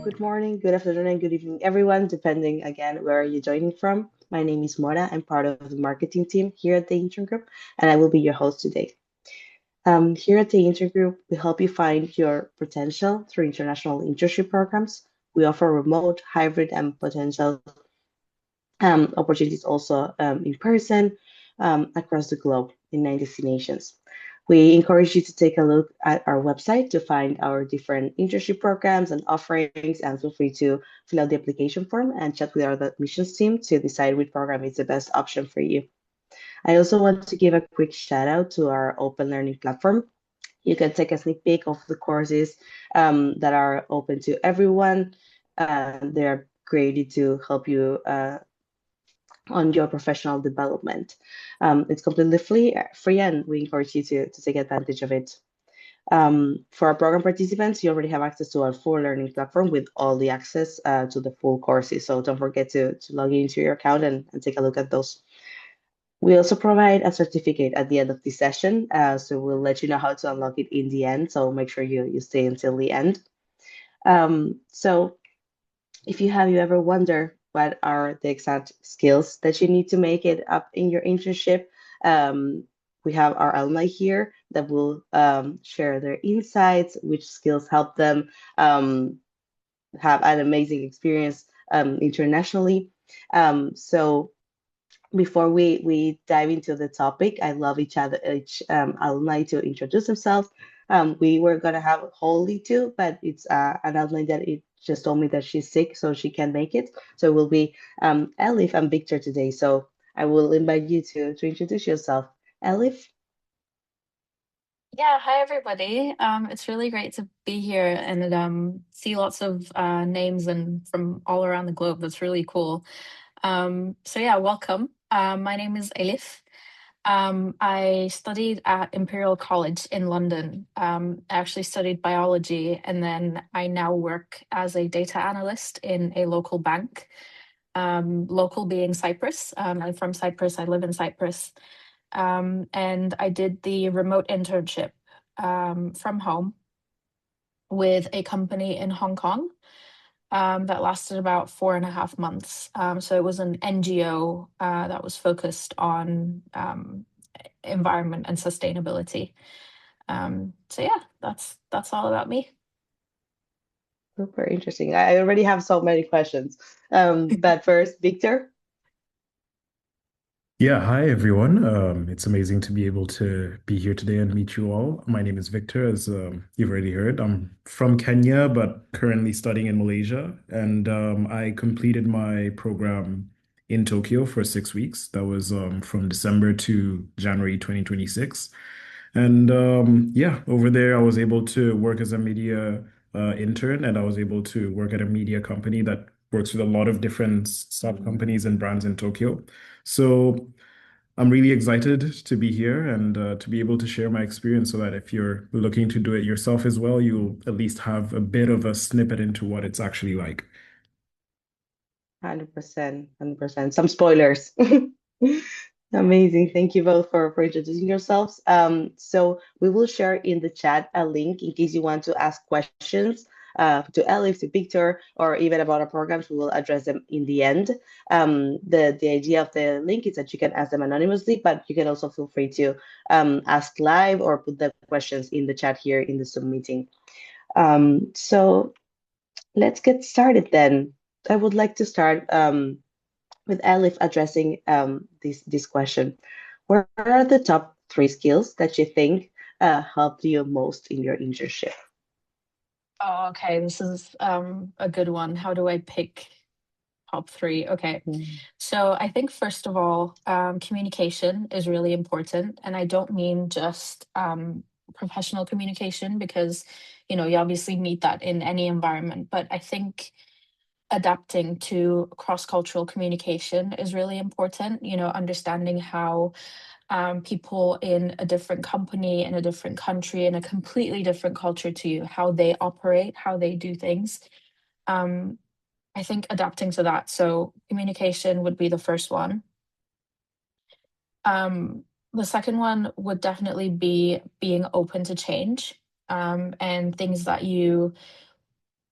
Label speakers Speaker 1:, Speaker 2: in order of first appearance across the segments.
Speaker 1: Good morning, good afternoon, and good evening, everyone, depending again where you're joining from. My name is Mona. I'm part of the marketing team here at the Intern Group, and I will be your host today. Here at the Intern Group, we help you find your potential through international internship programs. We offer remote, hybrid, and potential opportunities also in person across the globe in 9 destinations. We encourage you to take a look at our website to find our different internship programs and offerings, and feel free to fill out the application form and chat with our admissions team to decide which program is the best option for you. I also want to give a quick shout out to our open learning platform. You can take a sneak peek of the courses that are open to everyone. They're created to help you on your professional development. It's completely free, and we encourage you to take advantage of it. For our program participants, you already have access to our full learning platform with all the access to the full courses. So don't forget to log into your account and take a look at those. We also provide a certificate at the end of the session. So we'll let you know how to unlock it in the end. So make sure you stay until the end. So if you ever wonder what are the exact skills that you need to make it up in your internship, we have our alumni here that will share their insights, which skills help them have an amazing experience internationally. So before we dive into the topic, I love each alumni to introduce themselves. We were gonna have Holly too, but it's an alumni that it just told me that she's sick, so she can't make it. So it will be Elif and Victor today. So I will invite you to introduce yourself. Elif?
Speaker 2: Yeah, hi everybody. It's really great to be here and see lots of names and from all around the globe. That's really cool. So yeah, welcome. My name is Elif. I studied at Imperial College in London. I actually studied biology, and then I now work as a data analyst in a local bank. Local being Cyprus. I'm from Cyprus. I live in Cyprus. And I did the remote internship from home with a company in Hong Kong that lasted about 4.5 months. So it was an NGO that was focused on environment and sustainability. So yeah, that's all about me.
Speaker 1: Super interesting. I already have so many questions. But first, Victor.
Speaker 3: Yeah, hi everyone. It's amazing to be able to be here today and meet you all. My name is Victor, as you've already heard. I'm from Kenya, but currently studying in Malaysia. And I completed my program in Tokyo for 6 weeks. That was from December to January 2026. And yeah, over there, I was able to work as a media intern, and I was able to work at a media company that works with a lot of different sub companies and brands in Tokyo. So I'm really excited to be here and to be able to share my experience so that if you're looking to do it yourself as well, you'll at least have a bit of a snippet into what it's actually like.
Speaker 1: 100%, 100%. Some spoilers. Amazing. Thank you both for introducing yourselves. So we will share in the chat a link in case you want to ask questions to Elif, to Victor, or even about our programs. We will address them in the end. The idea of the link is that you can ask them anonymously, but you can also feel free to ask live or put the questions in the chat here in the Zoom meeting. So let's get started then. I would like to start with Elif addressing this question. What are the top three skills that you think helped you most in your internship?
Speaker 2: Oh, okay. This is a good one. How do I pick top three? Okay.
Speaker 1: Mm.
Speaker 2: So I think first of all, communication is really important, and I don't mean just professional communication because you obviously need that in any environment, but I think adapting to cross-cultural communication is really important. Understanding how people in a different company, in a different country, in a completely different culture to you, how they operate, how they do things. Um, I think adapting to that. So communication would be the first one. The second one would definitely be being open to change, and things that you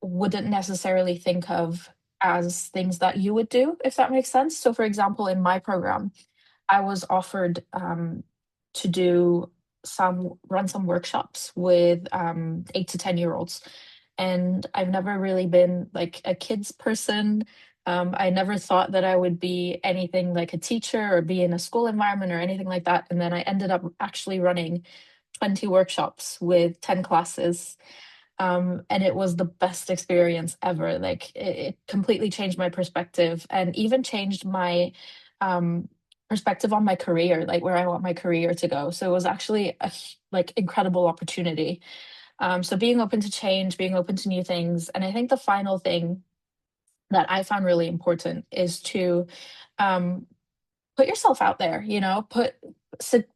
Speaker 2: wouldn't necessarily think of as things that you would do, if that makes sense. So, for example, in my program, I was offered to run some workshops with 8 to 10 year olds, and I've never really been like a kids person. I never thought that I would be anything like a teacher or be in a school environment or anything like that. And then I ended up actually running 20 workshops with 10 classes. And it was the best experience ever. Like it completely changed my perspective and even changed my um, perspective on my career, like where I want my career to go. So it was actually like incredible opportunity. So being open to change, being open to new things. And I think the final thing that I found really important is to um, put yourself out there,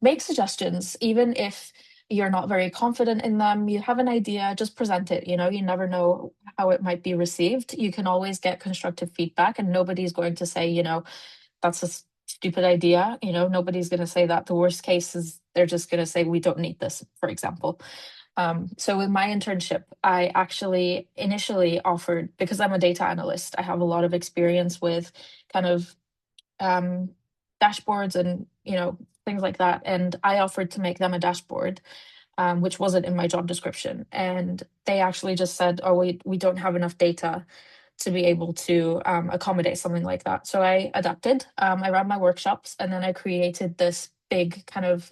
Speaker 2: make suggestions, even if you're not very confident in them, you have an idea, just present it. You never know how it might be received. You can always get constructive feedback, and nobody's going to say, that's a stupid idea. Nobody's going to say that. The worst case is they're just going to say, we don't need this, for example. So with my internship, I actually initially offered, because I'm a data analyst, I have a lot of experience with kind of um, dashboards and things like that. And I offered to make them a dashboard, which wasn't in my job description. And they actually just said, "Oh, we don't have enough data to be able to accommodate something like that." So I adapted. I ran my workshops, and then I created this big kind of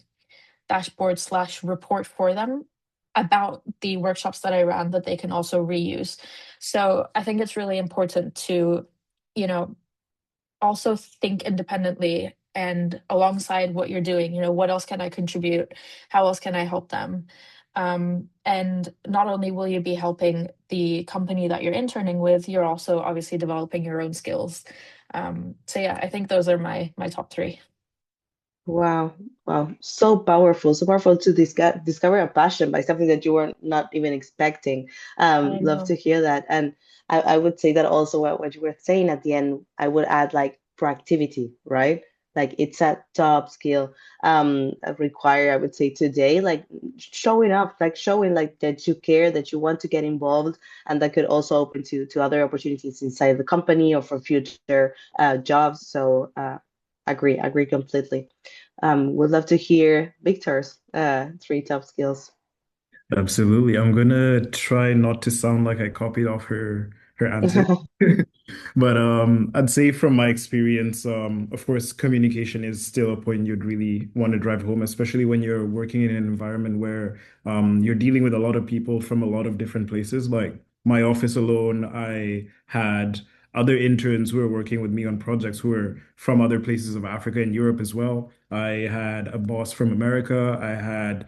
Speaker 2: dashboard slash report for them about the workshops that I ran that they can also reuse. So I think it's really important to, you know, also think independently and alongside what you're doing, what else can I contribute? How else can I help them? And not only will you be helping the company that you're interning with, you're also obviously developing your own skills. So yeah, I think those are my top three.
Speaker 1: Wow, wow, so powerful to discover a passion by something that you were not even expecting.
Speaker 2: I
Speaker 1: Love
Speaker 2: know.
Speaker 1: to hear that. And I would say that also what you were saying at the end, I would add like proactivity, right? Like it's a top skill required, I would say today, like showing up, like showing like that you care, that you want to get involved, and that could also open to other opportunities inside the company or for future jobs. So agree completely. Would love to hear Victor's three top skills.
Speaker 3: Absolutely. I'm gonna try not to sound like I copied off her answer. But I'd say from my experience, of course, communication is still a point you'd really want to drive home, especially when you're working in an environment where you're dealing with a lot of people from a lot of different places. Like my office alone, I had other interns who were working with me on projects who were from other places of Africa and Europe as well. I had a boss from America. I had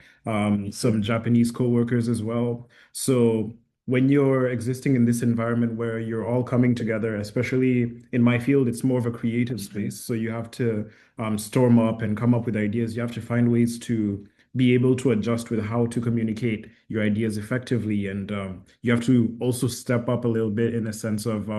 Speaker 3: some Japanese coworkers as well. So when you're existing in this environment where you're all coming together, especially in my field, it's more of a creative space. So you have to storm up and come up with ideas. You have to find ways to be able to adjust with how to communicate your ideas effectively. And you have to also step up a little bit in a sense of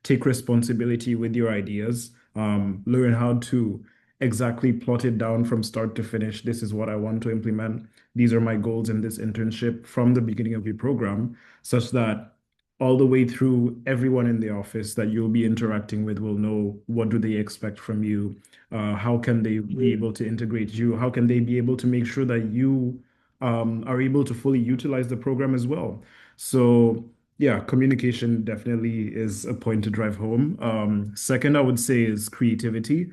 Speaker 3: take responsibility with your ideas, learn how to exactly plot it down from start to finish. This is what I want to implement. These are my goals in this internship from the beginning of your program, such that all the way through everyone in the office that you'll be interacting with will know what do they expect from you, how can they be able to integrate you, how can they be able to make sure that you are able to fully utilize the program as well. So yeah, communication definitely is a point to drive home. Second, I would say is creativity.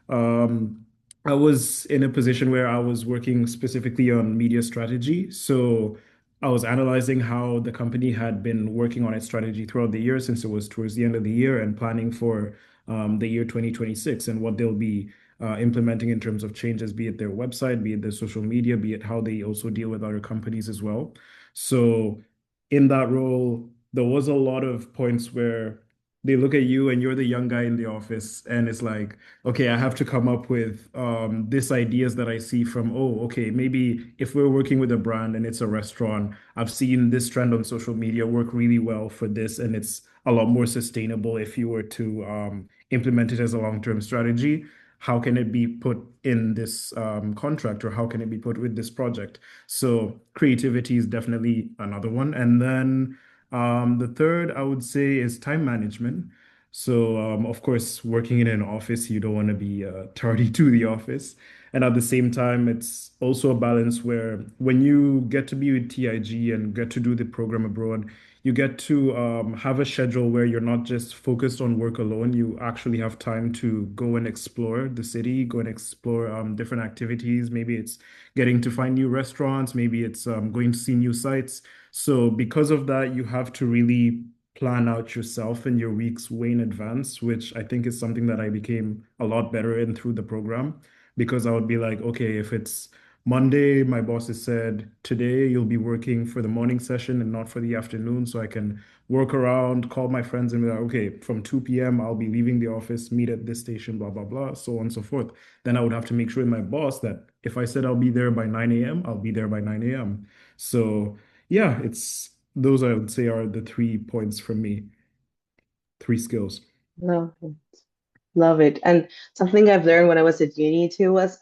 Speaker 3: Um, I was in a position where I was working specifically on media strategy. So I was analyzing how the company had been working on its strategy throughout the year since it was towards the end of the year and planning for the year 2026 and what they'll be implementing in terms of changes, be it their website, be it their social media, be it how they also deal with other companies as well. So in that role, there was a lot of points where they look at you and you're the young guy in the office, and it's like, okay, I have to come up with this ideas that I see from, oh, okay, maybe if we're working with a brand and it's a restaurant, I've seen this trend on social media work really well for this, and it's a lot more sustainable if you were to implement it as a long-term strategy. How can it be put in this contract, or how can it be put with this project? So creativity is definitely another one. And then The third, I would say, is time management. So, of course, working in an office, you don't want to be tardy to the office. And at the same time, it's also a balance where when you get to be with TIG and get to do the program abroad, you get to have a schedule where you're not just focused on work alone. You actually have time to go and explore the city, go and explore different activities. Maybe it's getting to find new restaurants, maybe it's going to see new sites. So because of that, you have to really plan out yourself and your weeks way in advance, which I think is something that I became a lot better in through the program. Because I would be like, okay, if it's Monday, my boss has said, today you'll be working for the morning session and not for the afternoon. So I can work around, call my friends and be like, okay, from 2 p.m., I'll be leaving the office, meet at this station, blah, blah, blah, so on and so forth. Then I would have to make sure with my boss that if I said I'll be there by 9 a.m., I'll be there by 9 a.m. So yeah, it's those I would say are the 3 points from me, three skills.
Speaker 1: Love it. Love it. And something I've learned when I was at uni too was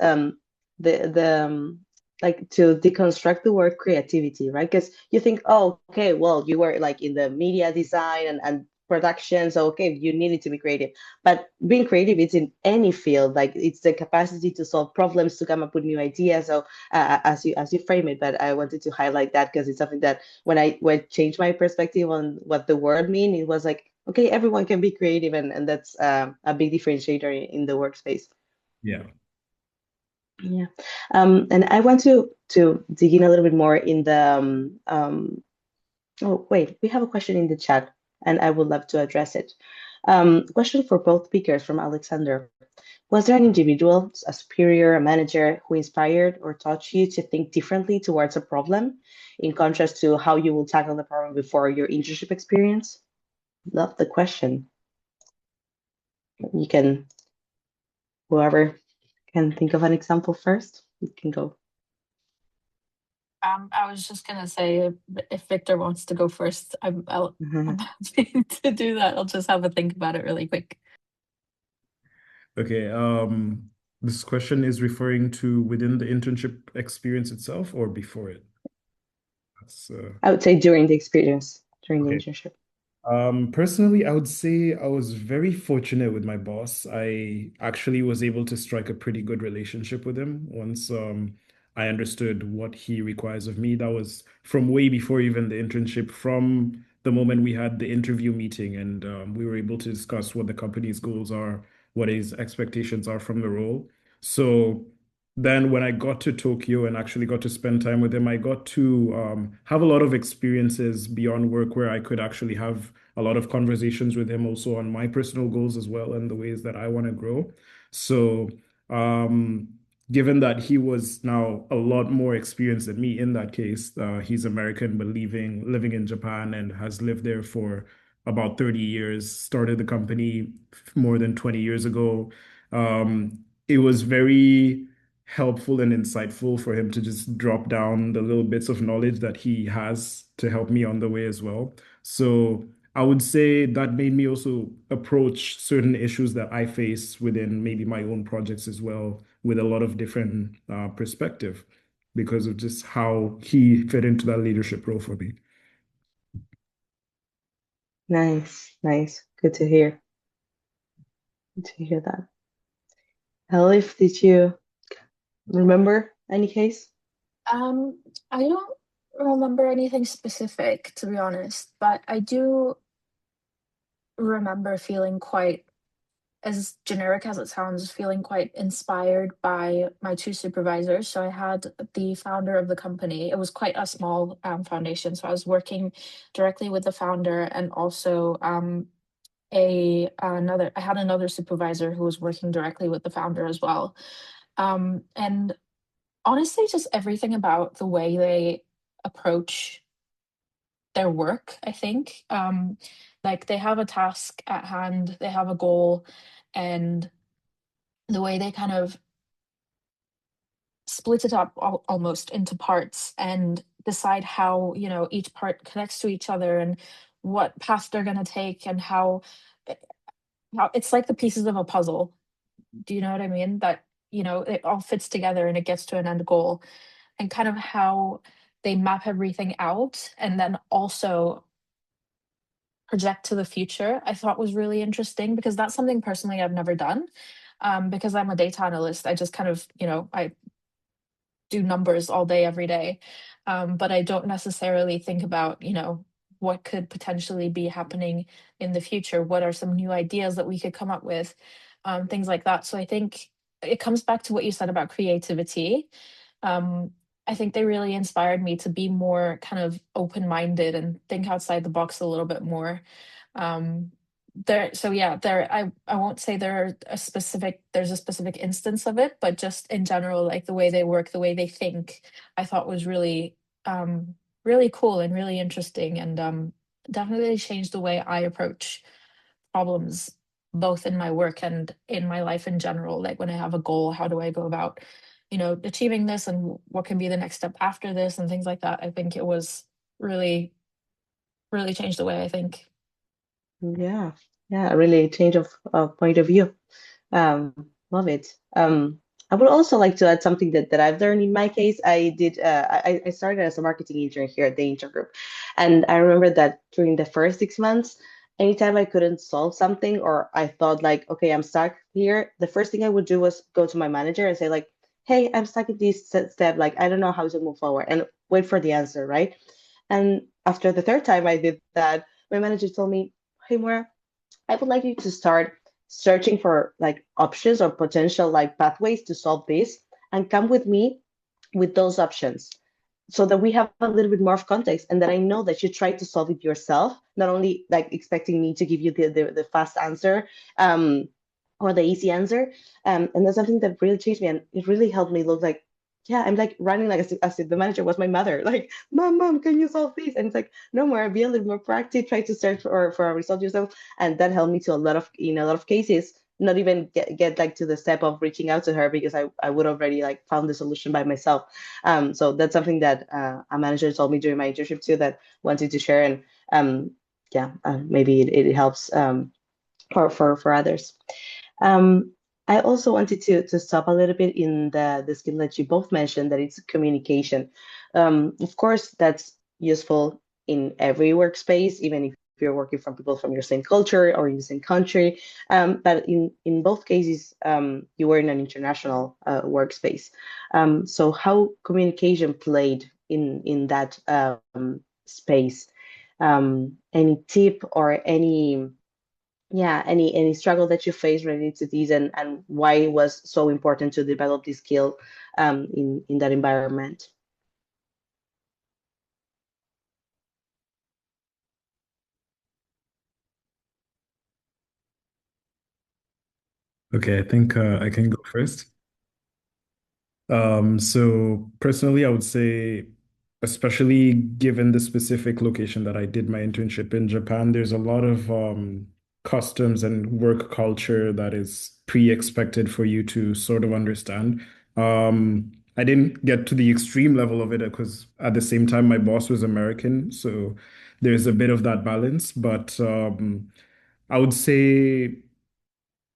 Speaker 1: the like to deconstruct the word creativity, right? Because you think, oh, okay, well, you were like in the media design and production, so okay, you needed to be creative. But being creative is in any field, like it's the capacity to solve problems, to come up with new ideas. So as you frame it, but I wanted to highlight that because it's something that when I changed my perspective on what the word mean, it was like, okay, everyone can be creative, and that's a big differentiator in the workspace.
Speaker 3: Yeah.
Speaker 1: Yeah. And I want to dig in a little bit more in the oh wait, we have a question in the chat and I would love to address it. Question for both speakers from Alexander. Was there an individual, a superior, a manager who inspired or taught you to think differently towards a problem in contrast to how you will tackle the problem before your internship experience? Love the question. You can, whoever can think of an example first, you can go.
Speaker 2: I was just gonna say if Victor wants to go first, I'm
Speaker 1: Mhm.
Speaker 2: happy to do that. I'll just have a think about it really quick.
Speaker 3: Okay. This question is referring to within the internship experience itself or before it? That's
Speaker 1: I would say during the experience, during the
Speaker 3: okay.
Speaker 1: internship.
Speaker 3: Personally, I would say I was very fortunate with my boss. I actually was able to strike a pretty good relationship with him once I understood what he requires of me. That was from way before even the internship, from the moment we had the interview meeting and we were able to discuss what the company's goals are, what his expectations are from the role. So then when I got to Tokyo and actually got to spend time with him, I got to have a lot of experiences beyond work where I could actually have a lot of conversations with him also on my personal goals as well and the ways that I want to grow. So, um, given that he was now a lot more experienced than me in that case, he's American but living in Japan and has lived there for about 30 years, started the company more than 20 years ago. It was very helpful and insightful for him to just drop down the little bits of knowledge that he has to help me on the way as well. So I would say that made me also approach certain issues that I face within maybe my own projects as well with a lot of different perspective because of just how he fit into that leadership role for me.
Speaker 1: Nice, nice. Good to hear. Good to hear that. Elif, did you remember any case?
Speaker 2: Um, I don't remember anything specific, to be honest, but I do remember feeling quite, as generic as it sounds, feeling quite inspired by my two supervisors. So I had the founder of the company. It was quite a small foundation, so I was working directly with the founder, and also a another. I had another supervisor who was working directly with the founder as well. And honestly, just everything about the way they approach their work, I think. Like they have a task at hand, they have a goal, and the way they kind of split it up almost into parts and decide how, each part connects to each other and what path they're going to take, and eh, how it's like the pieces of a puzzle. Do you know what I mean? That, it all fits together and it gets to an end goal, and kind of how they map everything out, and then also project to the future, I thought was really interesting because that's something personally I've never done. Because I'm a data analyst, I just kind of, I do numbers all day, every day. But I don't necessarily think about, what could potentially be happening in the future. What are some new ideas that we could come up with? Things like that. So I think it comes back to what you said about creativity. Um, I think they really inspired me to be more kind of open-minded and think outside the box a little bit more. Um, so yeah, I won't say there's a specific instance of it, but just in general, like the way they work, the way they think, I thought was really cool and really interesting, and definitely changed the way I approach problems, both in my work and in my life in general. Like when I have a goal, how do I go about, achieving this, and what can be the next step after this, and things like that. I think it was really, really changed the way I think.
Speaker 1: Yeah, yeah, really change of point of view. Um, Love it. I would also like to add something that I've learned in my case. I started as a marketing intern here at the Intern Group, and I remember that during the first 6 months, anytime I couldn't solve something or I thought like, okay, I'm stuck here, the first thing I would do was go to my manager and say like, hey, I'm stuck at this step, like I don't know how to move forward, and wait for the answer, right? And after the third time I did that, my manager told me, hey, Moira, I would like you to start searching for like options or potential like pathways to solve this and come with me with those options so that we have a little bit more of context and that I know that you try to solve it yourself, not only like expecting me to give you the fast answer or the easy answer. And that's something that really changed me and it really helped me look like, yeah, I'm like running like as if the manager was my mother. Like, mom, can you solve this? And it's like, no more, be a little more proactive, try to search for a result yourself. And that helped me to a lot of, in a lot of cases, not even get like to the step of reaching out to her because I would already like found the solution by myself. So that's something that a manager told me during my internship too that wanted to share, and yeah, maybe it helps for others. Um, I also wanted to stop a little bit in the skill that you both mentioned, that it's communication. Of course, that's useful in every workspace, even if you're working from people from your same culture or in the same country. But in both cases, you were in an international workspace. So how communication played in that space? Any tip or any, yeah, any struggle that you faced related to these, and why it was so important to develop this skill in that environment?
Speaker 3: Okay, I think I can go first. So personally, I would say, especially given the specific location that I did my internship in Japan, there's a lot of customs and work culture that is pre-expected for you to sort of understand. I didn't get to the extreme level of it because at the same time, my boss was American, so there's a bit of that balance. But I would say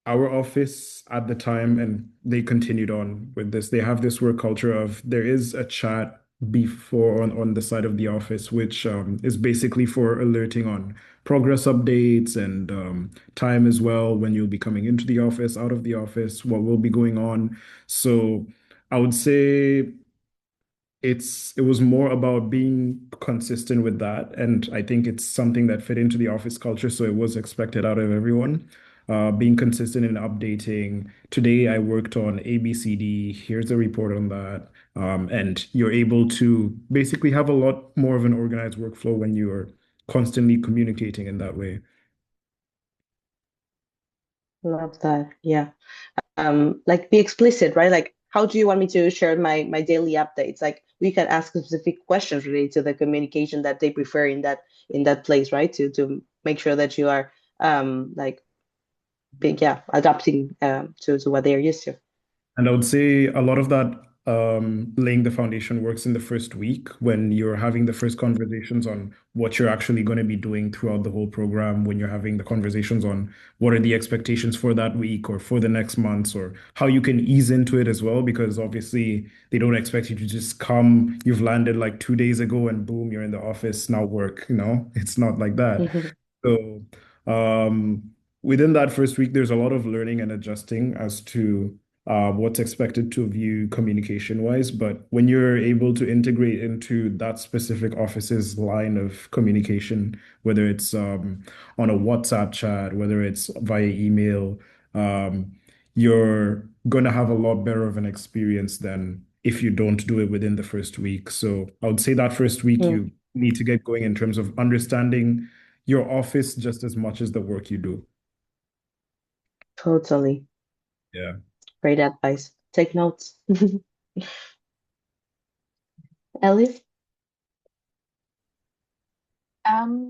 Speaker 3: our office at the time, and they continued on with this, they have this work culture of there is a chat before on the side of the office, which is basically for alerting on progress updates and time as well, when you'll be coming into the office, out of the office, what will be going on. So I would say it was more about being consistent with that, and I think it's something that fit into the office culture, so it was expected out of everyone. Being consistent in updating. Today I worked on ABCD. Here's a report on that, and you're able to basically have a lot more of an organized workflow when you're constantly communicating in that way.
Speaker 1: Love that. Yeah. Like be explicit, right? Like, how do you want me to share my daily updates? Like, we can ask specific questions related to the communication that they prefer in that place, right? To make sure that you are like big, yeah, adapting to what they are used to.
Speaker 3: And I would say a lot of that laying the foundation works in the first week when you're having the first conversations on what you're actually going to be doing throughout the whole program, when you're having the conversations on what are the expectations for that week or for the next months, or how you can ease into it as well, because obviously they don't expect you to just come, you've landed like 2 days ago and boom, you're in the office, now work, it's not like that. So, within that first week, there's a lot of learning and adjusting as to what's expected of you communication-wise. But when you're able to integrate into that specific office's line of communication, whether it's on a WhatsApp chat, whether it's via email, um, you're going to have a lot better of an experience than if you don't do it within the first week. So I would say that first week
Speaker 1: Mm,
Speaker 3: you need to get going in terms of understanding your office just as much as the work you do.
Speaker 1: totally.
Speaker 3: Yeah.
Speaker 1: Great advice. Take notes. Ellie?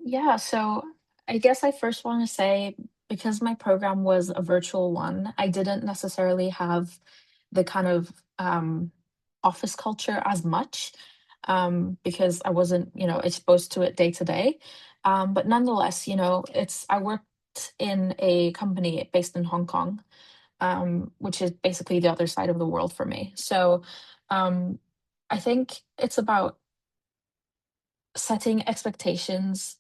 Speaker 2: Yeah, so I guess I first want to say because my program was a virtual one, I didn't necessarily have the kind of office culture as much because I wasn't, exposed to it day to day. But nonetheless, I worked in a company based in Hong Kong, which is basically the other side of the world for me. So um, I think it's about setting expectations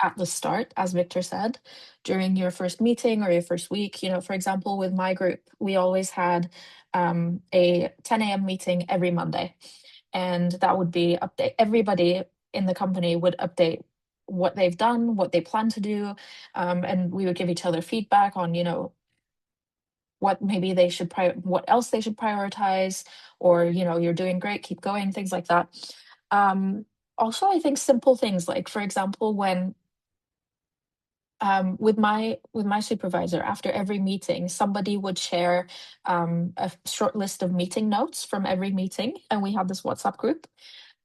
Speaker 2: at the start, as Victor said, during your first meeting or your first week. For example, with my group, we always had a 10 a.m. meeting every Monday. And that would be update. Everybody in the company would update what they've done, what they plan to do. And we would give each other feedback on, what maybe what else they should prioritize, or, you're doing great, keep going, things like that. Um, Also, I think simple things like, for example, when with my supervisor after every meeting somebody would share a short list of meeting notes from every meeting, and we have this WhatsApp group.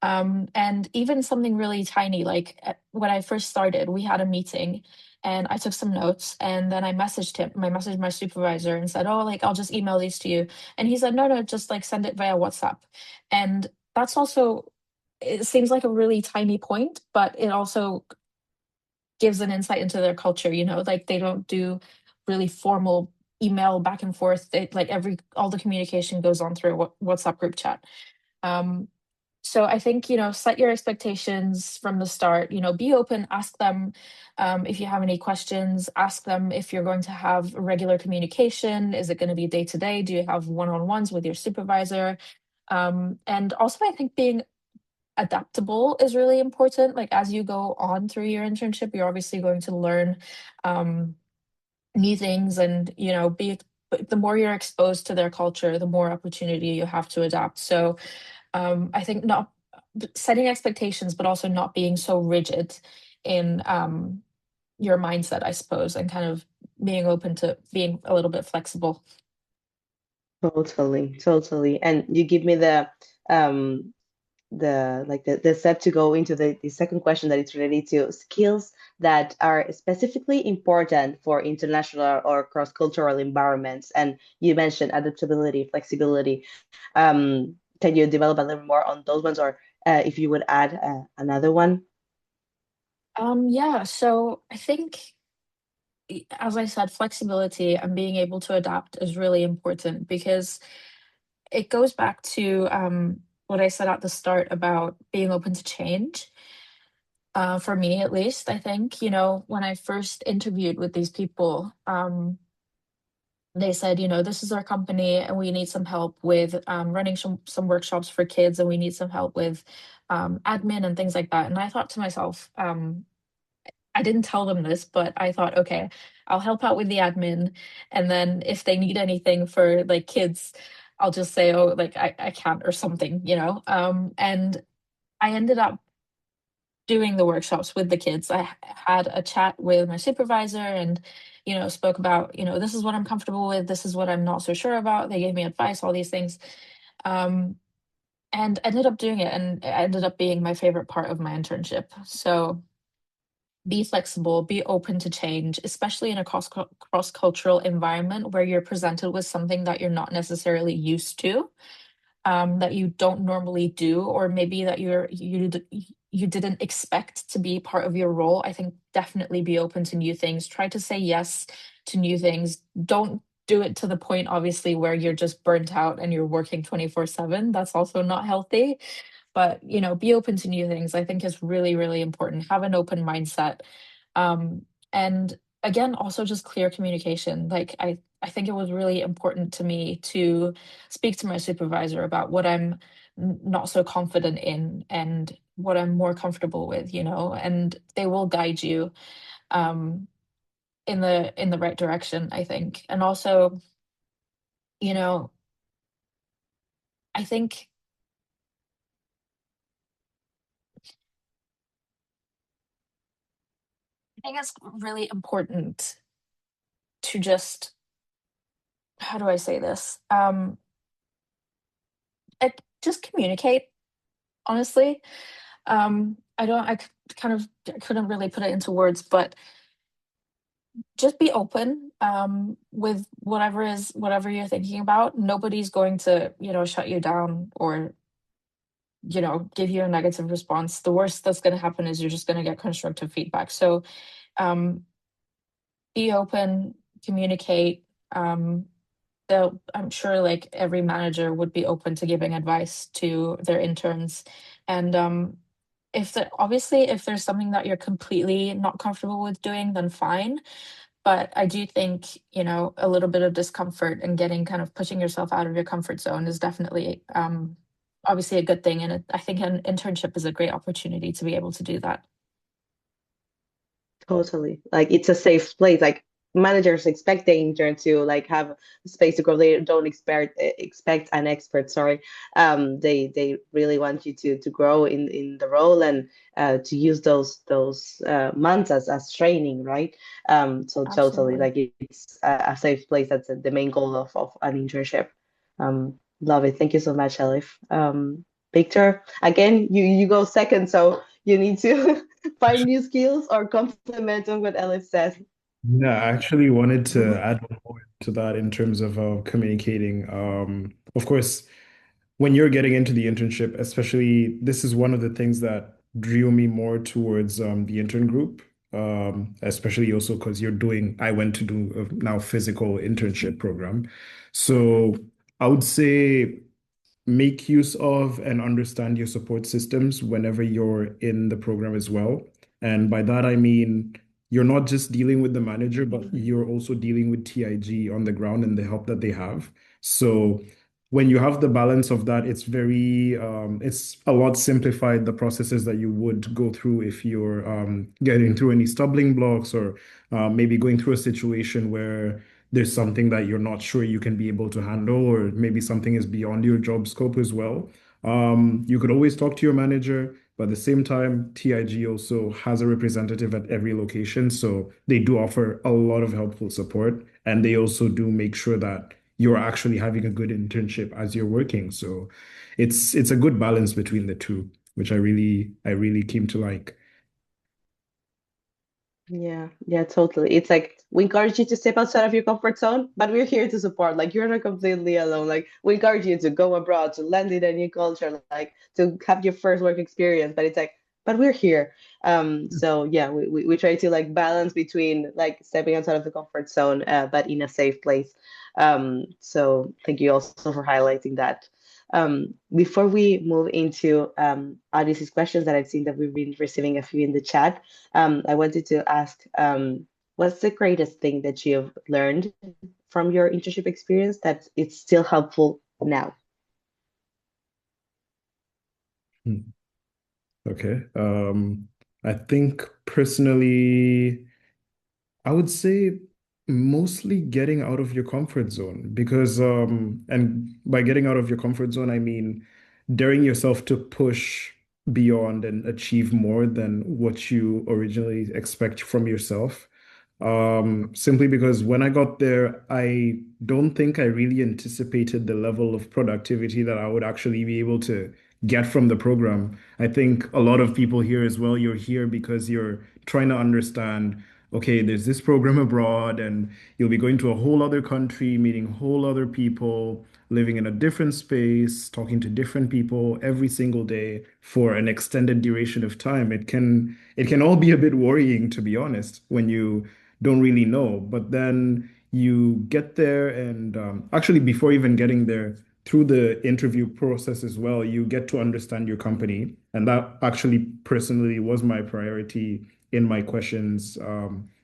Speaker 2: And even something really tiny, like when I first started, we had a meeting and I took some notes, and then I messaged my supervisor and said, oh, like, I'll just email these to you. And he said, no, no, just like send it via WhatsApp. And that's also, it seems like a really tiny point, but it also gives an insight into their culture, like they don't do really formal email back and forth. Like all the communication goes on through a WhatsApp group chat. Um, so I think, set your expectations from the start, be open, ask them if you have any questions, ask them if you're going to have regular communication. Is it going to be day to day? Do you have one-on-ones with your supervisor? And also, I think being adaptable is really important. Like as you go on through your internship, you're obviously going to learn um, new things, and but the more you're exposed to their culture, the more opportunity you have to adapt. So I think not setting expectations, but also not being so rigid in your mindset, I suppose, and kind of being open to being a little bit flexible.
Speaker 1: Totally, totally. And you give me um the step to go into the second question that is related to skills that are specifically important for international or cross-cultural environments. And you mentioned adaptability, flexibility. Can you develop a little more on those ones, or if you would add another one?
Speaker 2: Yeah, so I think, as I said, flexibility and being able to adapt is really important because it goes back to what I said at the start about being open to change. For me, at least, I think, when I first interviewed with these people, they said, this is our company and we need some help with running some workshops for kids, and we need some help with admin and things like that. And I thought to myself, I didn't tell them this, but I thought, okay, I'll help out with the admin. And then if they need anything for like kids, I'll just say, oh, like I can't or something. And I ended up doing the workshops with the kids. I had a chat with my supervisor and, spoke about, this is what I'm comfortable with, this is what I'm not so sure about. They gave me advice, all these things. Um, and ended up doing it, and it ended up being my favorite part of my internship. So be flexible, be open to change, especially in a cross cultural environment where you're presented with something that you're not necessarily used to, that you don't normally do, or maybe that you didn't expect to be part of your role. I think definitely be open to new things. Try to say yes to new things. Don't do it to the point, obviously, where you're just burnt out and you're working 24/7. That's also not healthy. But be open to new things. I think is really, really important. Have an open mindset. And again, also just clear communication. Like I think it was really important to me to speak to my supervisor about what I'm not so confident in and what I'm more comfortable with, and they will guide you um, in the right direction, I think. And also, you know, I think I think it's really important to just, how do I say this? Just communicate, honestly. I don't, I c- kind of couldn't really put it into words, but just be open with whatever you're thinking about. Nobody's going to, shut you down or, give you a negative response. The worst that's going to happen is you're just going to get constructive feedback. So um, be open, communicate. Um, I'm sure like every manager would be open to giving advice to their interns. And obviously if there's something that you're completely not comfortable with doing, then fine. But I do think, a little bit of discomfort and getting kind of pushing yourself out of your comfort zone is definitely obviously a good thing. And I think an internship is a great opportunity to be able to do that.
Speaker 1: Totally. Like it's a safe place. Like managers expect the intern to like have space to grow. They don't expect an expert, sorry. They really want you to grow in the role and to use those months as training, right? So totally
Speaker 2: Absolutely.
Speaker 1: like it's a safe place. That's the main goal of an internship. Love it. Thank you so much, Elif. Victor, again, you go second, so you need to find new skills or complement on what Elif says.
Speaker 3: Yeah, I actually wanted to add one more to that in terms of communicating. Of course, when you're getting into the internship, especially, this is one of the things that drew me more towards the intern group, especially also because I went to do a now physical internship program. So I would say make use of and understand your support systems whenever you're in the program as well. And by that, I mean, you're not just dealing with the manager, but you're also dealing with TIG on the ground and the help that they have. So when you have the balance of that, it's a lot simplified the processes that you would go through if you're getting through any stumbling blocks or maybe going through a situation where there's something that you're not sure you can be able to handle, or maybe something is beyond your job scope as well. You could always talk to your manager, but at the same time, TIG also has a representative at every location. So they do offer a lot of helpful support, and they also do make sure that you're actually having a good internship as you're working. So it's a good balance between the two, which I really came to like.
Speaker 1: Yeah, yeah, totally. It's like we encourage you to step outside of your comfort zone, but we're here to support. Like you're not completely alone. Like we encourage you to go abroad, to land in a new culture, like to have your first work experience. But it's like, but we're here. So yeah, we try to like balance between like stepping outside of the comfort zone, but in a safe place. So thank you also for highlighting that. Before we move into Odyssey's questions that I've seen that we've been receiving a few in the chat. I wanted to ask, what's the greatest thing that you've learned from your internship experience that it's still helpful now?
Speaker 3: Hmm. Okay. I think personally, I would say mostly getting out of your comfort zone because, and by getting out of your comfort zone, I mean daring yourself to push beyond and achieve more than what you originally expect from yourself. Simply because when I got there, I don't think I really anticipated the level of productivity that I would actually be able to get from the program. I think a lot of people here as well, you're here because you're trying to understand, okay, there's this program abroad, and you'll be going to a whole other country, meeting whole other people, living in a different space, talking to different people every single day for an extended duration of time. It can all be a bit worrying, to be honest, when you don't really know. But then you get there, and actually, before even getting there, through the interview process as well, you get to understand your company. And that actually personally was my priority in my questions.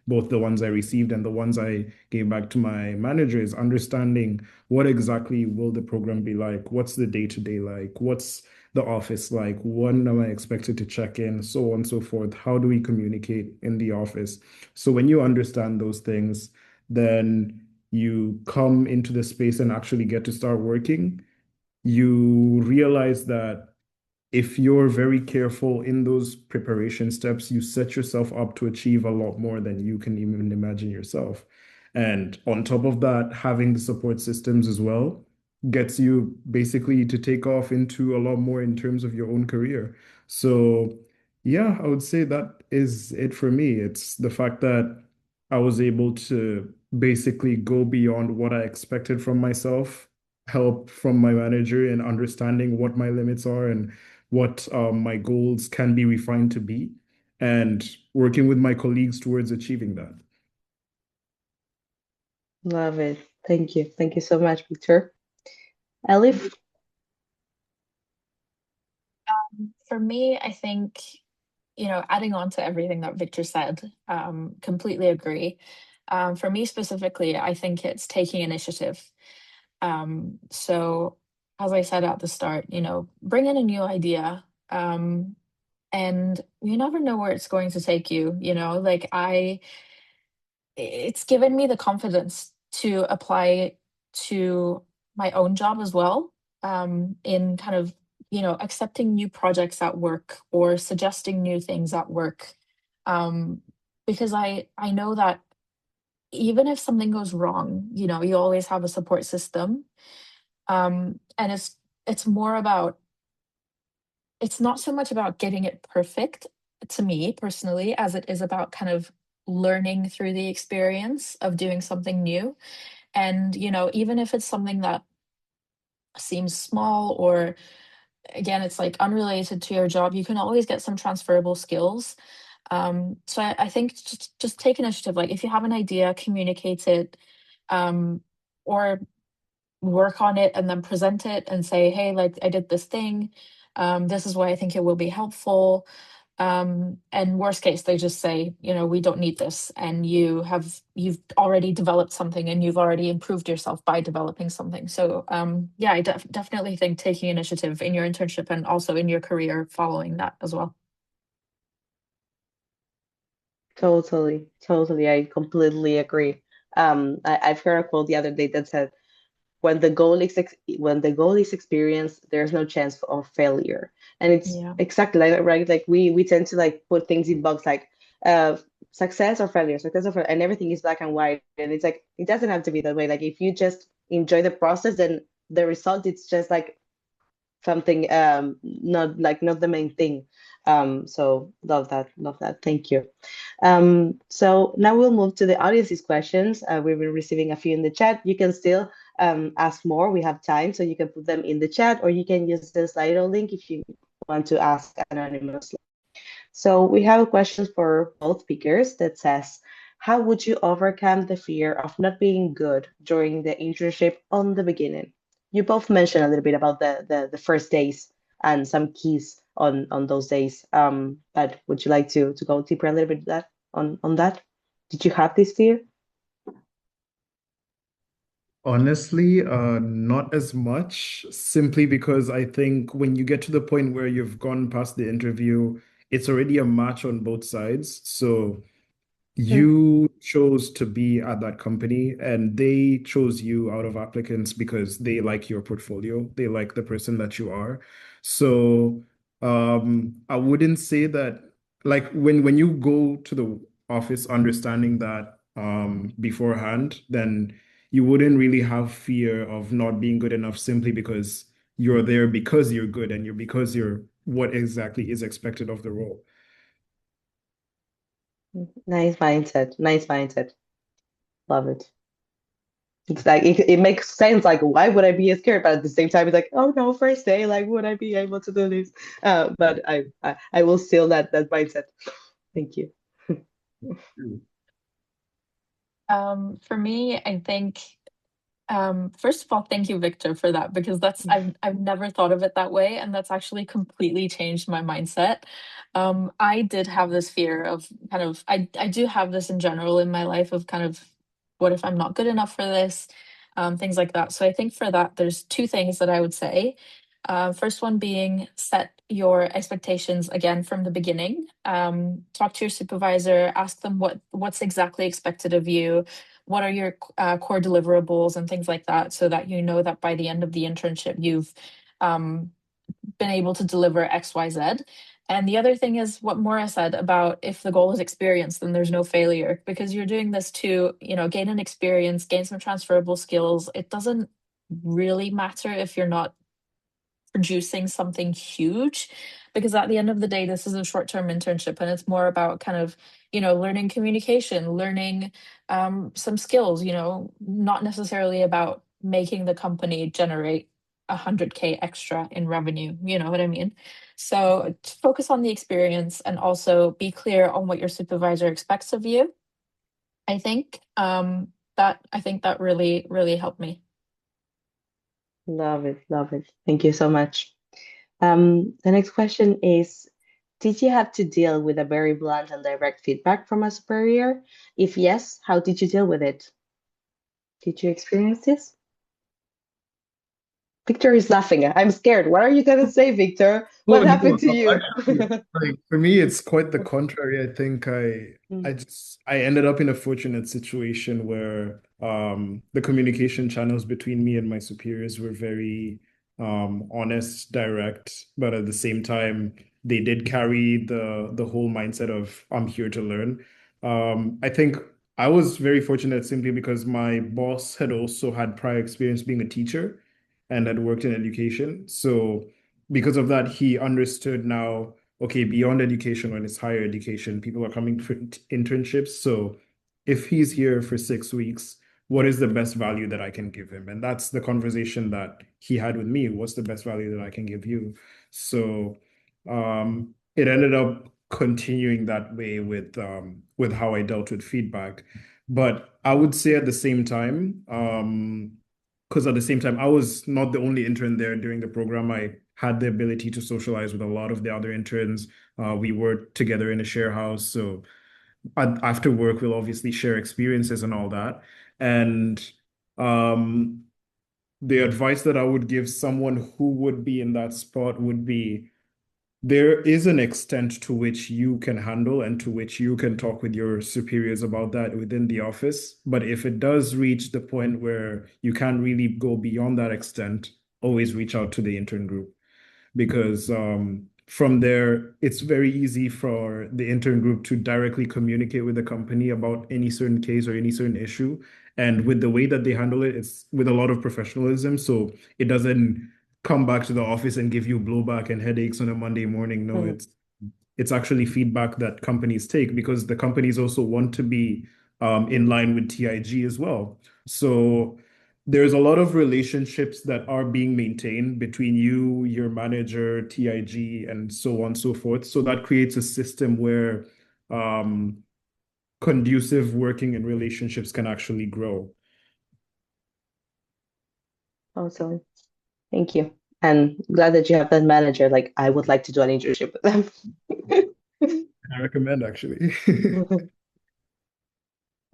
Speaker 3: both the ones I received and the ones I gave back to my manager, is understanding what exactly will the program be like? What's the day-to-day like? What's the office like? When am I expected to check in? So on and so forth. How do we communicate in the office? So when you understand those things, then you come into the space and actually get to start working. You realize that if you're very careful in those preparation steps, you set yourself up to achieve a lot more than you can even imagine yourself. And on top of that, having the support systems as well gets you basically to take off into a lot more in terms of your own career. So, yeah, I would say that is it for me. It's the fact that I was able to basically go beyond what I expected from myself, help from my manager in understanding what my limits are and what my goals can be refined to be, and working with my colleagues towards achieving that.
Speaker 1: Love it. Thank you. Thank you so much, Victor. Elif?
Speaker 2: For me, I think, adding on to everything that Victor said, completely agree. For me specifically, I think it's taking initiative. So, as I said at the start, bring in a new idea, and you never know where it's going to take you. Like it's given me the confidence to apply to my own job as well, in kind of, accepting new projects at work or suggesting new things at work. Um, because I know that even if something goes wrong, you always have a support system. And it's more about, it's not so much about getting it perfect to me personally as it is about kind of learning through the experience of doing something new. And even if it's something that seems small, or again it's like unrelated to your job, you can always get some transferable skills. So I think just take initiative. Like if you have an idea, communicate it, or work on it and then present it and say, hey, like I did this thing. This is why I think it will be helpful. And worst case, they just say, we don't need this. And you've already developed something and you've already improved yourself by developing something. So yeah, I definitely think taking initiative in your internship and also in your career following that as well.
Speaker 1: Totally, totally. I completely agree. I've heard a quote the other day that said, when the goal is experienced, there's no chance of failure. And it's
Speaker 2: Yeah.
Speaker 1: exactly like that, right? Like we tend to like put things in box like uh success or failure, and everything is black and white. And it's like it doesn't have to be that way. Like if you just enjoy the process, then the result it's just like something not the main thing. So love that, thank you. So now we'll move to the audience's questions. We've been receiving a few in the chat. You can still ask more, we have time, so you can put them in the chat, or you can use the Slido link if you want to ask anonymously. So we have a question for both speakers that says, how would you overcome the fear of not being good during the internship on the beginning? You both mentioned a little bit about the first days and some keys on those days. But would you like to go deeper a little bit that on that? Did you have this fear?
Speaker 3: Honestly, not as much, simply because I think when you get to the point where you've gone past the interview, it's already a match on both sides. So
Speaker 1: Mm,
Speaker 3: you chose to be at that company and they chose you out of applicants because they like your portfolio. They like the person that you are. So I wouldn't say that, like when you go to the office understanding that beforehand, then you wouldn't really have fear of not being good enough simply because you're there because you're good and you're what exactly is expected of the role.
Speaker 1: nice mindset. Nice mindset. Love it. It's like it makes sense. Like, why would I be scared? But at the same time, it's like, oh no, first day, like, would I be able to do this? But I will steal that mindset. Thank you.
Speaker 2: For me, I think First of all, thank you, Victor, for that because that's I've never thought of it that way, and that's actually completely changed my mindset. I did have this fear of kind of I do have this in general in my life of kind of what if I'm not good enough for this, things like that. So I think for that, there's two things that I would say. First one being set your expectations again from the beginning. Talk to your supervisor, ask them what's exactly expected of you, what are your core deliverables and things like that, so that you know that by the end of the internship, you've um, been able to deliver X, Y, Z. And the other thing is what Maura said about if the goal is experience, then there's no failure because you're doing this to, gain an experience, gain some transferable skills. It doesn't really matter if you're not producing something huge because at the end of the day this is a short-term internship and it's more about kind of learning communication, learning some skills, not necessarily about making the company generate 100K extra in revenue, you know what I mean? So to focus on the experience and also be clear on what your supervisor expects of you. I think that really really helped me.
Speaker 1: Love it, love it. Thank you so much. The next question is, did you have to deal with a very blunt and direct feedback from a superior? If yes, how did you deal with it? Did you experience this? Victor is laughing. I'm scared. What are you gonna say, Victor?
Speaker 3: Oh
Speaker 1: What
Speaker 3: no,
Speaker 1: happened to you?
Speaker 3: actually, like for me, it's quite the contrary. I think
Speaker 1: Mm,
Speaker 3: I ended up in a fortunate situation where the communication channels between me and my superiors were very honest, direct, but at the same time, they did carry the whole mindset of I'm here to learn. I think I was very fortunate simply because my boss had also had prior experience being a teacher and had worked in education. So because of that, he understood now, okay, beyond education, when it's higher education, people are coming for internships. So if he's here for 6 weeks, what is the best value that I can give him? And that's the conversation that he had with me. What's the best value that I can give you? So it ended up continuing that way with how I dealt with feedback. But I would say at the same time, because at the same time, I was not the only intern there during the program. I had the ability to socialize with a lot of the other interns. We worked together in a share house. So after work, we'll obviously share experiences and all that. And um, the advice that I would give someone who would be in that spot would be there is an extent to which you can handle and to which you can talk with your superiors about that within the office. But if it does reach the point where you can't really go beyond that extent, always reach out to the intern group because from there, it's very easy for the intern group to directly communicate with the company about any certain case or any certain issue. And with the way that they handle it, it's with a lot of professionalism. So it doesn't come back to the office and give you blowback and headaches on a Monday morning. No,
Speaker 1: mm.
Speaker 3: it's actually feedback that companies take because the companies also want to be in line with TIG as well. So there's a lot of relationships that are being maintained between you, your manager, TIG, and so on and so forth. So that creates a system where um, conducive working and relationships can actually grow.
Speaker 1: Awesome. Thank you. And glad that you have that manager. Like, I would like to do an internship with
Speaker 3: I recommend actually.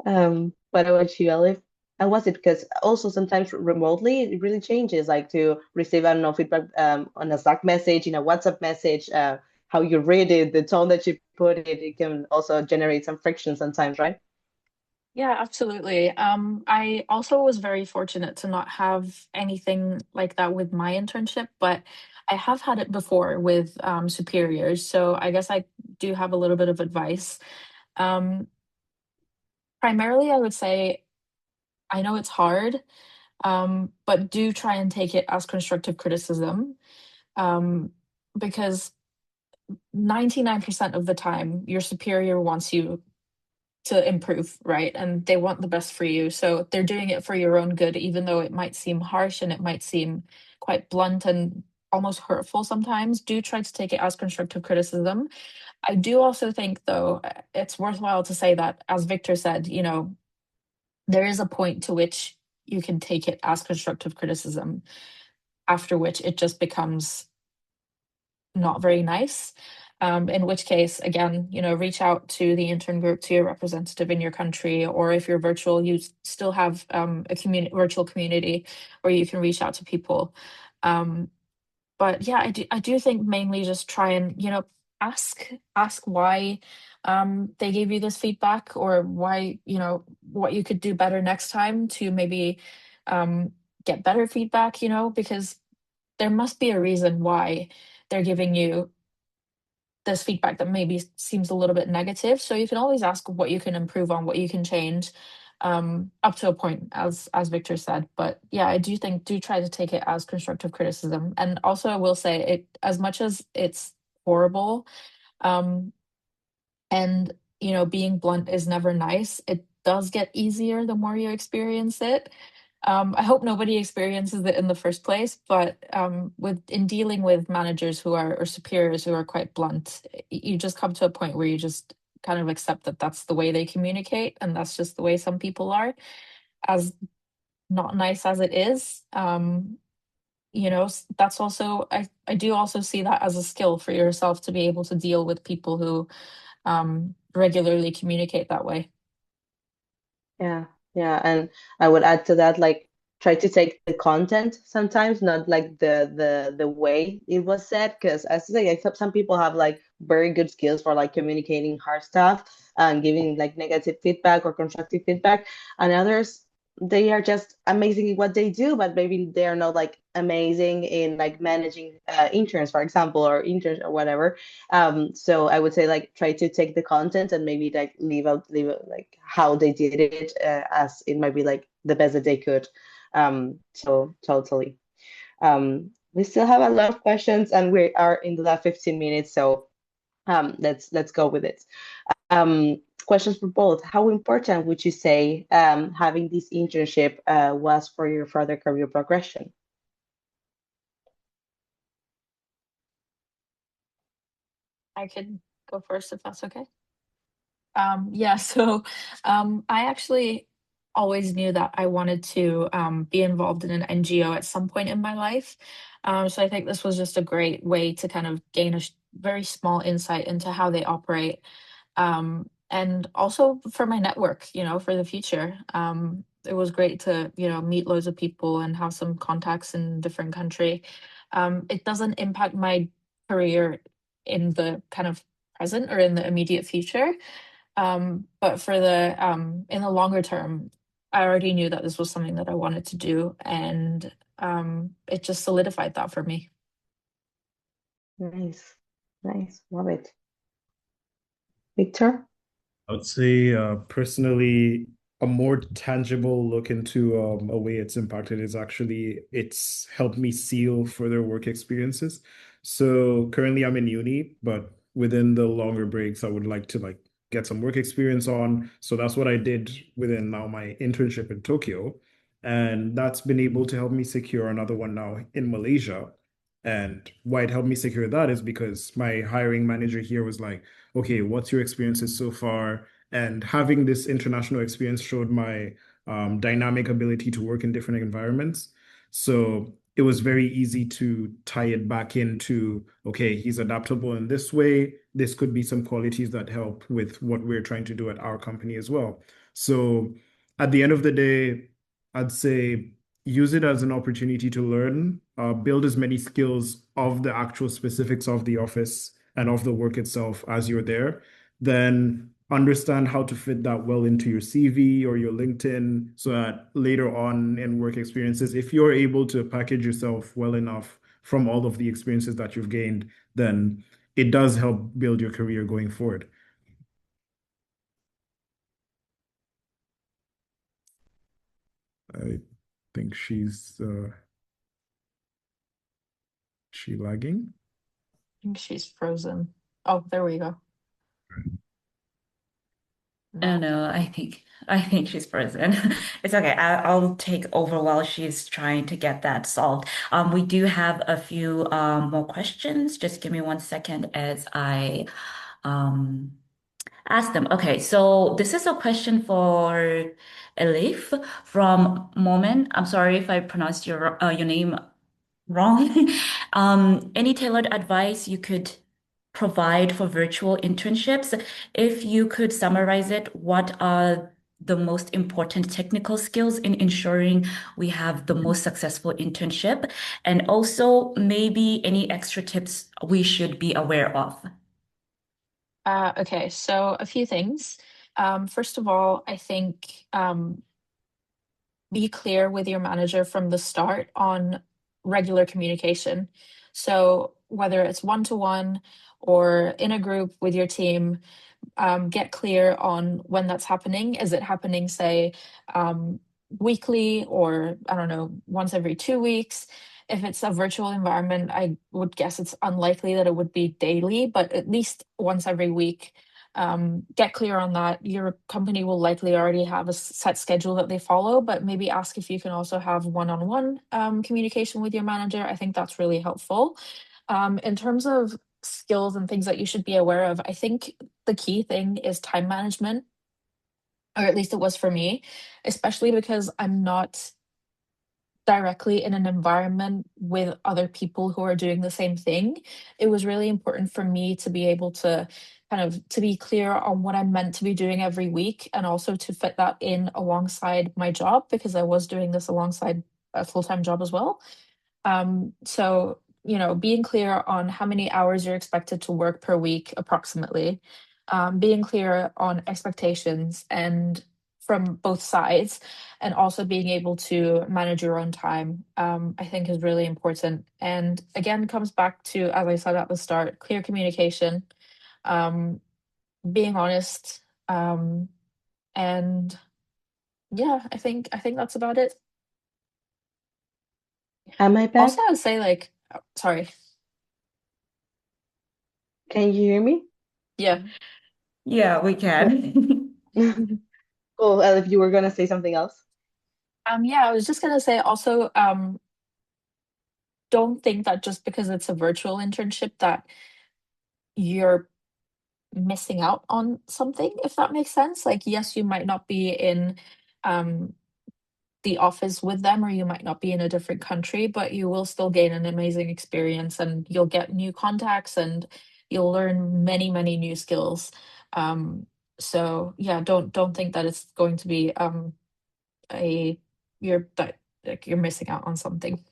Speaker 1: them. What about you, Elif? How was it? Because also sometimes remotely it really changes, like to receive, I don't know, feedback on a Slack message, in a WhatsApp message, how you read it, the tone that you put it, it can also generate some friction sometimes, right?
Speaker 2: Yeah, absolutely. I also was very fortunate to not have anything like that with my internship, but I have had it before with superiors. So I guess I do have a little bit of advice. Um, Primarily, I would say I know it's hard, but do try and take it as constructive criticism, um, because 99% of the time, your superior wants you to improve, right? And they want the best for you. So they're doing it for your own good, even though it might seem harsh and it might seem quite blunt and almost hurtful sometimes. Do try to take it as constructive criticism. I do also think, though, it's worthwhile to say that, as Victor said, there is a point to which you can take it as constructive criticism, after which it just becomes not very nice. In which case, again, reach out to the intern group, to your representative in your country, or if you're virtual, you still have a virtual community where you can reach out to people. But yeah, I do think mainly just try and ask why they gave you this feedback, or why, what you could do better next time to maybe get better feedback, because there must be a reason why they're giving you this feedback that maybe seems a little bit negative. So you can always ask what you can improve on, what you can change, up to a point, as Victor said. But yeah, I do think, do try to take it as constructive criticism. And also, I will say, it, as much as it's horrible, um, and being blunt is never nice, it does get easier the more you experience it. I hope nobody experiences it in the first place, but in dealing with managers who are, or superiors who are quite blunt, you just come to a point where you just kind of accept that that's the way they communicate, and that's just the way some people are, as not nice as it is. That's also, I do also see that as a skill for yourself, to be able to deal with people who regularly communicate that way.
Speaker 1: Yeah, yeah, and I would add to that, like, try to take the content sometimes, not like the way it was said, because as I say, like, some people have like very good skills for like communicating hard stuff and giving like negative feedback or constructive feedback, and others, they are just amazing in what they do, but maybe they are not like amazing in like managing interns, for example, or interns or whatever. So I would say like try to take the content and maybe like leave out like how they did it, as it might be like the best that they could. So totally. We still have a lot of questions and we are in the last 15 minutes, so let's go with it. Questions for both. How important would you say having this internship was for your further career progression?
Speaker 2: I could go first if that's okay. Yeah, so I actually always knew that I wanted to be involved in an NGO at some point in my life. So I think this was just a great way to kind of gain a very small insight into how they operate, and also for my network, for the future. It was great to, meet loads of people and have some contacts in different country. It doesn't impact my career in the kind of present or in the immediate future. But for the in the longer term, I already knew that this was something that I wanted to do, and it just solidified that for me.
Speaker 1: Nice, nice, love it. Victor?
Speaker 3: I would say, personally, a more tangible look into a way it's impacted is actually it's helped me seal further work experiences. So currently I'm in uni, but within the longer breaks, I would like to like get some work experience on. So that's what I did within now my internship in Tokyo. And that's been able to help me secure another one now in Malaysia. And why it helped me secure that is because my hiring manager here was like, okay, what's your experiences so far? And having this international experience showed my dynamic ability to work in different environments. So it was very easy to tie it back into, okay, he's adaptable in this way. This could be some qualities that help with what we're trying to do at our company as well. So at the end of the day, I'd say use it as an opportunity to learn, build as many skills of the actual specifics of the office and of the work itself as you're there, then understand how to fit that well into your CV or your LinkedIn so that later on in work experiences, if you're able to package yourself well enough from all of the experiences that you've gained, then it does help build your career going forward. I think she lagging.
Speaker 2: I think she's frozen. Oh, there we go.
Speaker 4: Oh
Speaker 2: No.
Speaker 4: no, I think she's frozen. It's okay. I'll take over while she's trying to get that solved. We do have a few more questions. Just give me 1 second as um Ask them. Okay, so this is a question for Elif from Moment. I'm sorry if I pronounced your name wrong. Any tailored advice you could provide for virtual internships? If you could summarize it, what are the most important technical skills in ensuring we have the most successful internship? And also maybe any extra tips we should be aware of.
Speaker 2: Okay, so a few things. First of all, I think be clear with your manager from the start on regular communication. So whether it's one to one or in a group with your team, get clear on when that's happening. Is it happening, say, weekly or I don't know, once every 2 weeks? If it's a virtual environment, I would guess it's unlikely that it would be daily, but at least once every week. Get clear on that. Your company will likely already have a set schedule that they follow, but maybe ask if you can also have one-on-one communication with your manager. I think that's really helpful. In terms of skills and things that you should be aware of, I think the key thing is time management, or at least it was for me, especially because I'm not directly in an environment with other people who are doing the same thing. It was really important for me to be able to kind of to be clear on what I'm meant to be doing every week and also to fit that in alongside my job because I was doing this alongside a full-time job as well. So, being clear on how many hours you're expected to work per week approximately, being clear on expectations and from both sides, and also being able to manage your own time, I think is really important. And again, comes back to, as I said at the start, clear communication, um, being honest, and yeah, I think that's about it.
Speaker 1: Am I
Speaker 2: Also,
Speaker 1: back?
Speaker 2: I would say like, sorry,
Speaker 1: Can you hear me?
Speaker 2: yeah.
Speaker 4: Yeah, we can.
Speaker 1: Cool. If you were gonna say something else.
Speaker 2: Yeah, I was just gonna say also, don't think that just because it's a virtual internship that you're missing out on something, if that makes sense. Like, yes, you might not be in um the office with them, or you might not be in a different country, but you will still gain an amazing experience and you'll get new contacts and you'll learn many, many new skills. Um, so yeah, don't think that it's going to be a like you're missing out on something.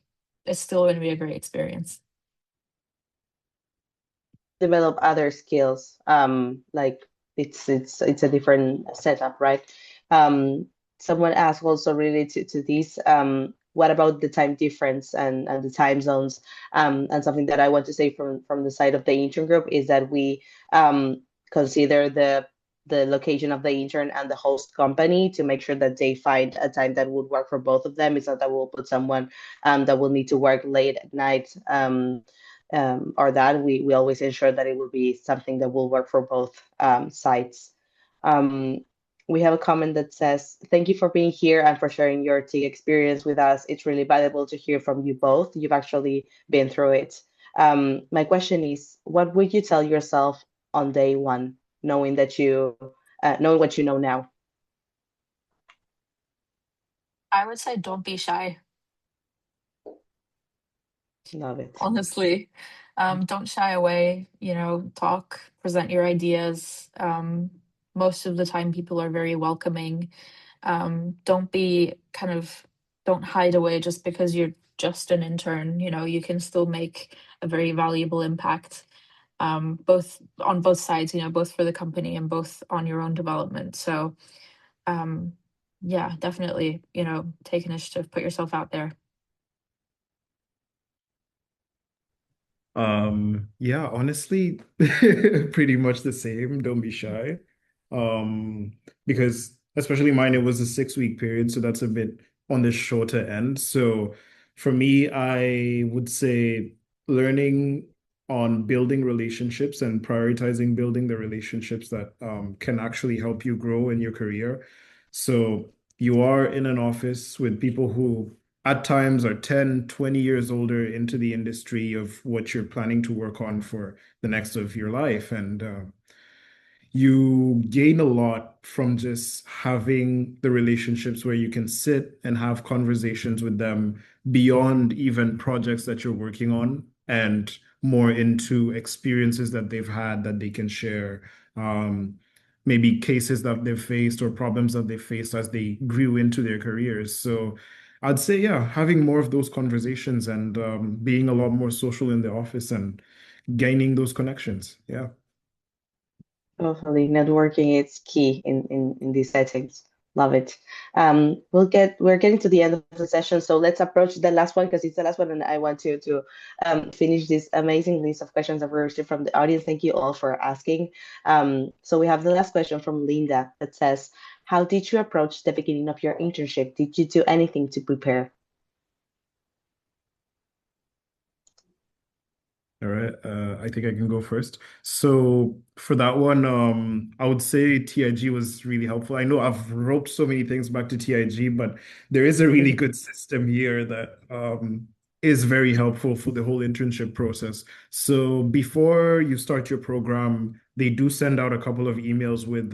Speaker 2: It's still going to be a great experience.
Speaker 1: Develop other skills. Like it's a different setup, right? Um, Someone asked also related to this. What about the time difference and the time zones? And something that I want to say from the side of the intern group is that we consider the location of the intern and the host company to make sure that they find a time that would work for both of them. It's not that we'll put someone that will need to work late at night. Or that we always ensure that it will be something that will work for both sides. Um, we have a comment that says, "Thank you for being here and for sharing your TIG experience with us. It's really valuable to hear from you both. You've actually been through it." My question is, what would you tell yourself on day one, knowing that knowing what you know now?
Speaker 2: I would say don't be shy,
Speaker 1: Love it.
Speaker 2: honestly. Don't shy away, talk, present your ideas. Most of the time, people are very welcoming. Don't be kind of, don't hide away just because you're just an intern. You can still make a very valuable impact, both on both sides, both for the company and both on your own development. So, um, yeah, definitely, take initiative, put yourself out there.
Speaker 3: Yeah, honestly, pretty much the same. Don't be shy. Because especially mine, it was a 6 week period, so that's a bit on the shorter end. So for me, I would say learning on building relationships and prioritizing building the relationships that can actually help you grow in your career. So you are in an office with people who at times are 10, 20 years older into the industry of what you're planning to work on for the next of your life. And you gain a lot from just having the relationships where you can sit and have conversations with them beyond even projects that you're working on and more into experiences that they've had that they can share. Maybe cases that they've faced or problems that they faced as they grew into their careers. So I'd say, yeah, having more of those conversations and being a lot more social in the office and gaining those connections. Yeah.
Speaker 1: Totally. Networking is key in these settings. Love it. We're getting to the end of the session, so let's approach the last one because it's the last one, and I want to finish this amazing list of questions that we received from the audience. Thank you all for asking. So we have the last question from Linda that says, "How did you approach the beginning of your internship? Did you do anything to prepare?"
Speaker 3: All right. I think I can go first. So for that one, I would say TIG was really helpful. I know I've roped so many things back to TIG, but there is a really good system here that is very helpful for the whole internship process. So before you start your program, they do send out a couple of emails with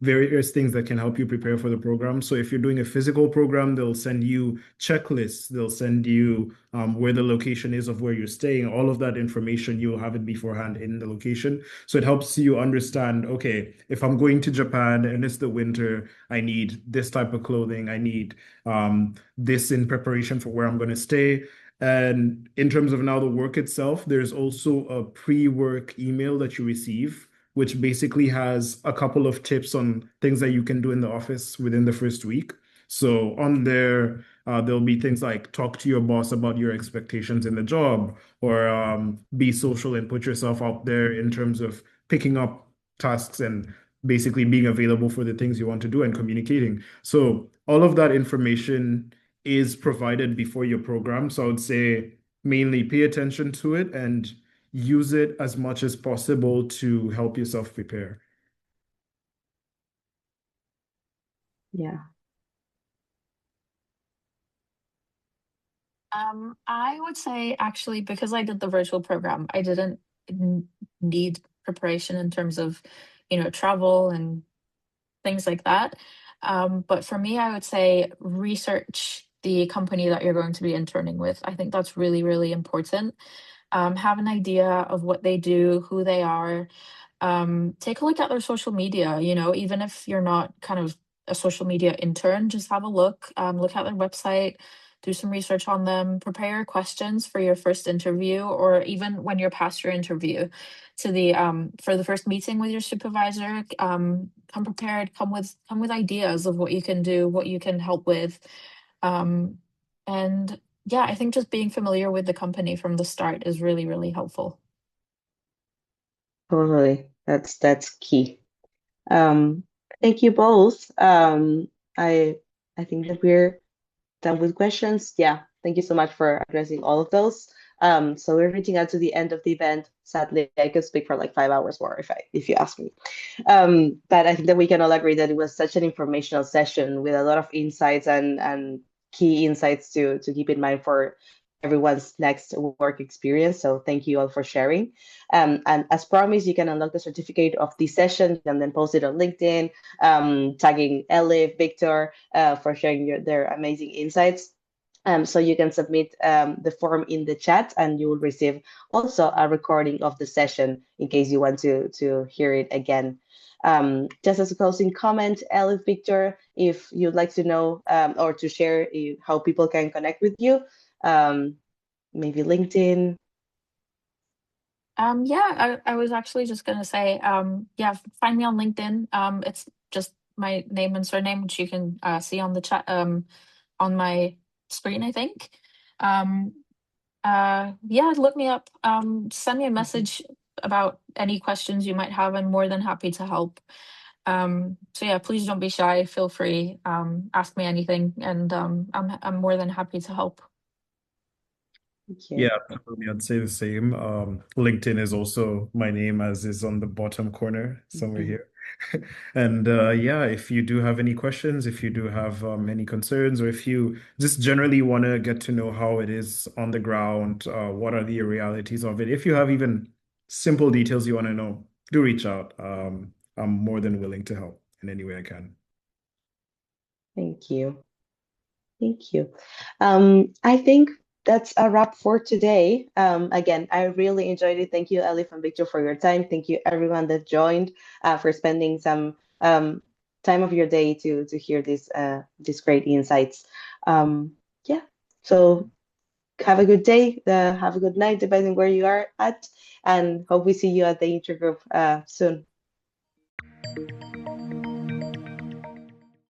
Speaker 3: various things that can help you prepare for the program. So if you're doing a physical program, they'll send you checklists, they'll send you where the location is of where you're staying. All of that information, you'll have it beforehand in the location. So it helps you understand, okay, if I'm going to Japan and it's the winter, I need this type of clothing. I need this in preparation for where I'm going to stay. And in terms of now the work itself, there's also a pre-work email that you receive, which basically has a couple of tips on things that you can do in the office within the first week. So on there, there'll be things like talk to your boss about your expectations in the job, or be social and put yourself out there in terms of picking up tasks and basically being available for the things you want to do and communicating. So all of that information is provided before your program. So I would say mainly pay attention to it and use it as much as possible to help yourself prepare.
Speaker 1: Yeah.
Speaker 2: I would say actually because I did the virtual program, I didn't need preparation in terms of, travel and things like that. But for me, I would say research the company that you're going to be interning with. I think that's really, really important. Have an idea of what they do, who they are. Take a look at their social media, even if you're not kind of a social media intern, just have a look, look at their website, do some research on them, prepare your questions for your first interview, or even when you're past your interview to the for the first meeting with your supervisor. Come prepared, come with ideas of what you can do, what you can help with. Um, and yeah, I think just being familiar with the company from the start is really, really helpful.
Speaker 1: Totally. That's key. Um, Thank you both. I I think that we're done with questions. Yeah, thank you so much for addressing all of those. So we're reaching out to the end of the event. Sadly, I could speak for like 5 hours more if you ask me. But I think that we can all agree that it was such an informational session with a lot of insights and key insights to keep in mind for everyone's next work experience. So thank you all for sharing. And as promised, you can unlock the certificate of the session and then post it on LinkedIn, tagging Elif, Victor, for sharing their amazing insights. So you can submit the form in the chat and you will receive also a recording of the session in case you want to hear it again. Just as a closing comment, Elif, Victor, if you'd like to know or to share how people can connect with you, um, maybe LinkedIn.
Speaker 2: Yeah, I was actually just gonna say, yeah, find me on LinkedIn. It's just my name and surname, which you can see on the chat, on my screen, I think. Um, yeah, look me up. Send me a message about any questions you might have. I'm more than happy to help. So yeah, please don't be shy. Feel free. Ask me anything, and I'm more than happy to help.
Speaker 1: Thank
Speaker 3: Yeah,
Speaker 1: you.
Speaker 3: absolutely. I'd say the same. LinkedIn is also my name, as is on the bottom corner somewhere
Speaker 1: Mhm.
Speaker 3: here. And yeah, if you do have any questions, if you do have any concerns, or if you just generally want to get to know how it is on the ground, what are the realities of it, if you have even simple details you want to know, do reach out. I'm more than willing to help in any way I can.
Speaker 1: Thank you. Thank you. I think that's a wrap for today. Again, I really enjoyed it. Thank you, Elif and Victor, for your time. Thank you, everyone that joined, for spending some time of your day to hear these great insights. Yeah. So have a good day. Have a good night, depending where you are at, and hope we see you at the intergroup soon.